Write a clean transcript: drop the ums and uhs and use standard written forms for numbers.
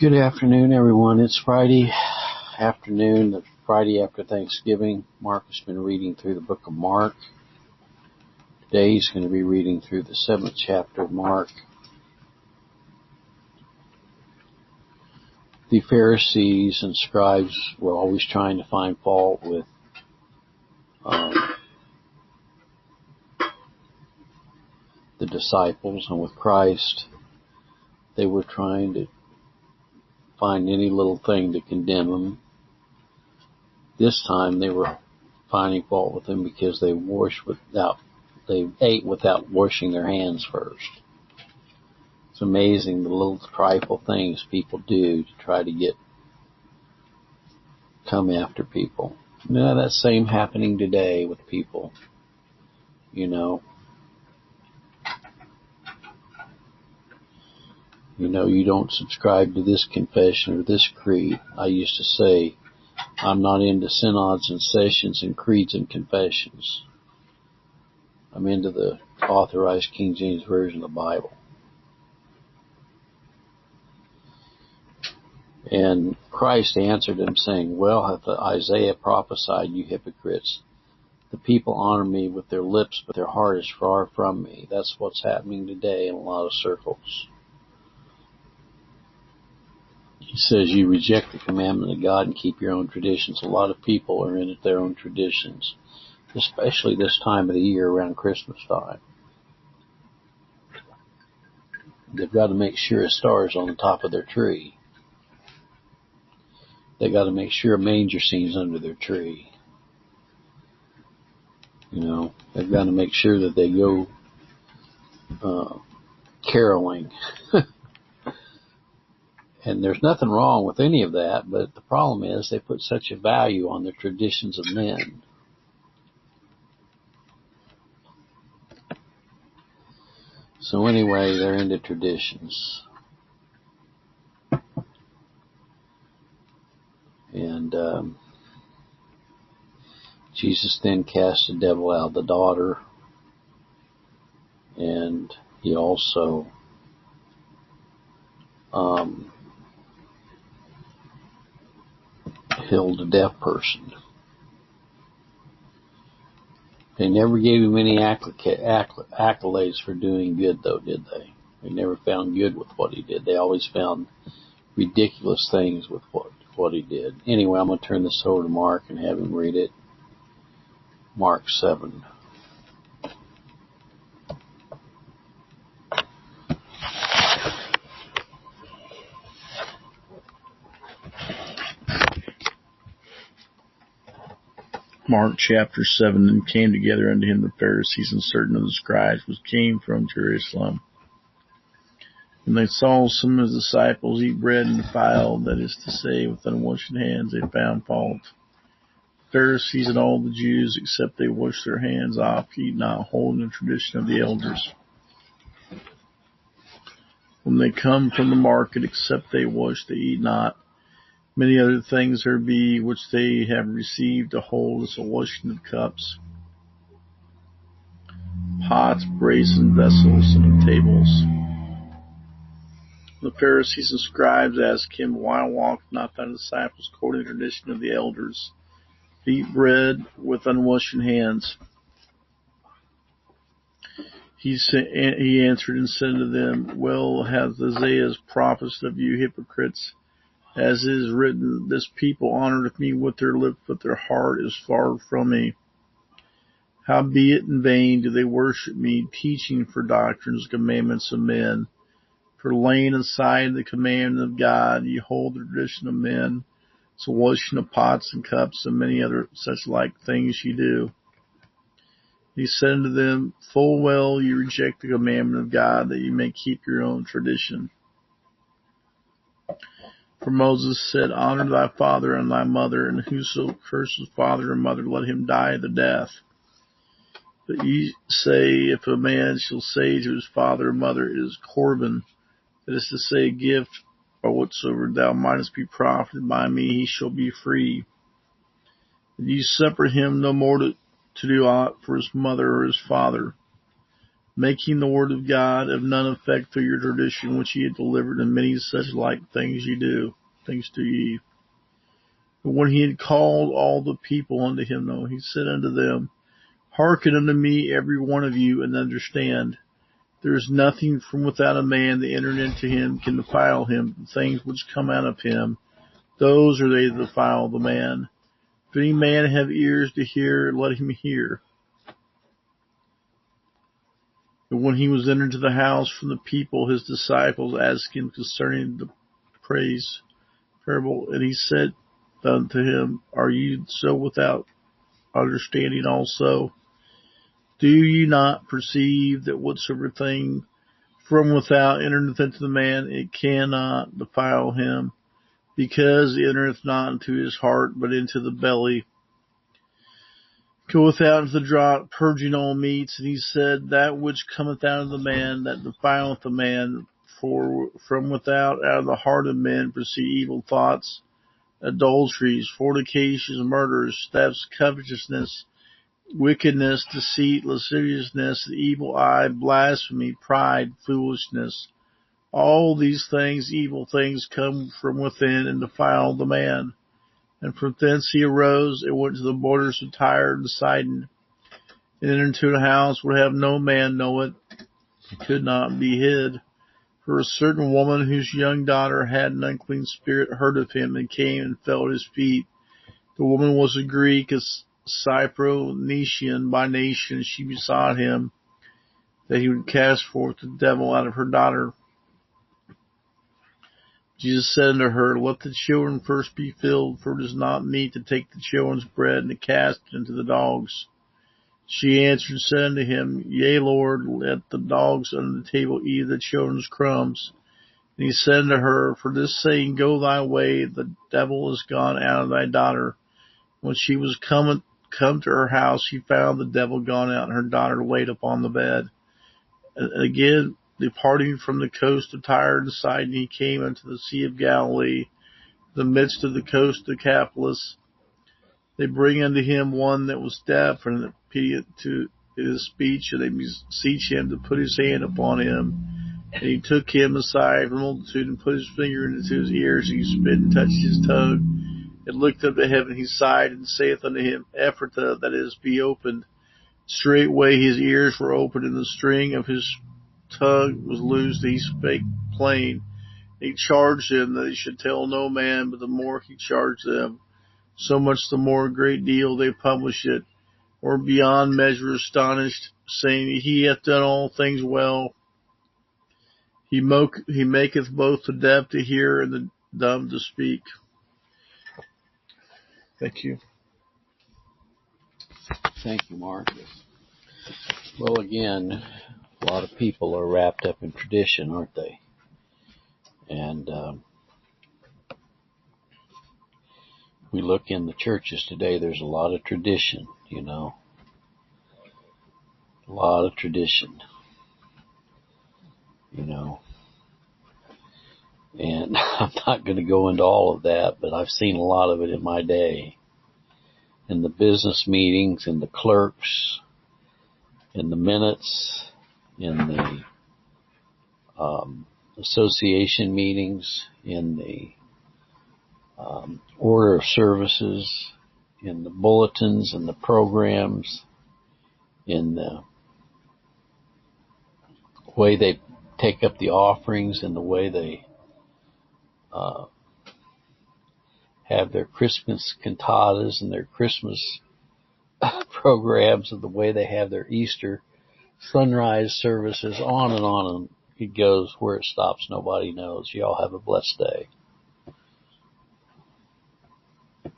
Good afternoon, everyone. It's Friday afternoon, the Friday after Thanksgiving. Mark has been reading through the book of Mark. Today he's going to be reading through the 7th chapter of Mark. The Pharisees and scribes were always trying to find fault with the disciples and with Christ. They were trying to find any little thing to condemn him. This time they were finding fault with him because they ate without washing their hands first. It's amazing the little trifle things people do to try to come after people. That same happening today with people. You don't subscribe to this confession or this creed. I used to say, I'm not into synods and sessions and creeds and confessions. I'm into the authorized King James Version of the Bible. And Christ answered them saying, well, hath Isaiah prophesied, you hypocrites. The people honor me with their lips, but their heart is far from me. That's what's happening today in a lot of circles. He says you reject the commandment of God and keep your own traditions. A lot of people are into their own traditions, especially this time of the year around Christmas time. They've got to make sure a star is on the top of their tree. They've got to make sure a manger scene's under their tree. They've got to make sure that they go caroling. And there's nothing wrong with any of that, but the problem is they put such a value on the traditions of men. So anyway, they're into traditions. And Jesus then cast the devil out of the daughter, and he also healed a deaf person. They never gave him any accolades for doing good, though, did they? They never found good with what he did. They always found ridiculous things with what he did. Anyway, I'm going to turn this over to Mark and have him read it. Mark 7. Mark chapter 7. And came together unto him the Pharisees and certain of the scribes which came from Jerusalem. When they saw some of his disciples eat bread and defiled, that is to say, with unwashed hands, they found fault. The Pharisees and all the Jews, except they wash their hands off, eat not, holding the tradition of the elders. When they come from the market, except they wash, they eat not. Many other things there be which they have received to hold, as the washing of cups, pots, brazen vessels, and tables. The Pharisees and scribes asked him, why walk not thy disciples according to the tradition of the elders, to eat bread with unwashed hands? He answered and said to them, well hath Isaiah prophesied of you hypocrites, as it is written, this people honoreth me with their lips, but their heart is far from me. Howbeit in vain do they worship me, teaching for doctrines the commandments of men. For laying aside the commandment of God, ye hold the tradition of men, so washing of pots and cups, and many other such like things ye do. He said unto them, full well ye reject the commandment of God, that ye may keep your own tradition. For Moses said, honor thy father and thy mother, and whoso curses father or mother, let him die the death. But ye say, if a man shall say to his father or mother, it is Corban, that is to say, a gift, or whatsoever thou mightest be profited by me, he shall be free. But ye suffer him no more to do aught for his mother or his father. making the word of God of none effect through your tradition which ye have delivered, and many such like things do ye. But when he had called all the people unto him, he said unto them, Hearken unto me every one of you, and understand. There is nothing from without a man that entered into him can defile him. The things which come out of him, those are they that defile the man. If any man have ears to hear, let him hear. But when he was entered into the house from the people, his disciples asked him concerning the praise parable, and he said unto him, Are you so without understanding also? Do ye not perceive that whatsoever thing from without entereth into the man, it cannot defile him, because it entereth not into his heart, but into the belly, goeth out into the draught, purging all meats? And he said, That which cometh out of the man, that defileth the man, for from without, out of the heart of men, proceed evil thoughts, adulteries, fornications, murders, thefts, covetousness, wickedness, deceit, lasciviousness, the evil eye, blasphemy, pride, foolishness. All these things, evil things, come from within and defile the man. And from thence he arose and went to the borders of Tyre and Sidon, and entered into a house where have no man know it, could not be hid. For a certain woman whose young daughter had an unclean spirit heard of him, and came and fell at his feet. The woman was a Greek, a Cypronician by nation. She besought him that he would cast forth the devil out of her daughter. Jesus said unto her, Let the children first be filled, for it is not meet to take the children's bread and to cast it into the dogs. She answered and said unto him, Yea, Lord, let the dogs under the table eat of the children's crumbs. And he said unto her, For this saying, Go thy way, the devil is gone out of thy daughter. When she was come to her house, she found the devil gone out, and her daughter laid upon the bed. And again, departing from the coast of Tyre and Sidon, he came unto the Sea of Galilee, the midst of the coast of Decapolis. They bring unto him one that was deaf and obedient to his speech, and they beseech him to put his hand upon him. And he took him aside from the multitude, and put his finger into his ears, and he spit and touched his tongue, and looked up to heaven. He sighed, and saith unto him, Ephphatha, that is, be opened. Straightway his ears were opened, and the string of his tongue was loosed, and he spake plain. He charged them that he should tell no man, but the more he charged them, so much the more a great deal they publish it, or beyond measure astonished, saying, He hath done all things well. He maketh both the deaf to hear and the dumb to speak. Thank you. Thank you, Mark. Well, again, a lot of people are wrapped up in tradition, aren't they? And we look in the churches today, there's a lot of tradition, a lot of tradition, and I'm not going to go into all of that, but I've seen a lot of it in my day, in the business meetings, in the clerks, in the minutes, in the association meetings, in the order of services, in the bulletins and the programs, in the way they take up the offerings, and the way they have their Christmas cantatas and their Christmas programs, and the way they have their Easter sunrise services, on and it goes. Where it stops, nobody knows. You all have a blessed day.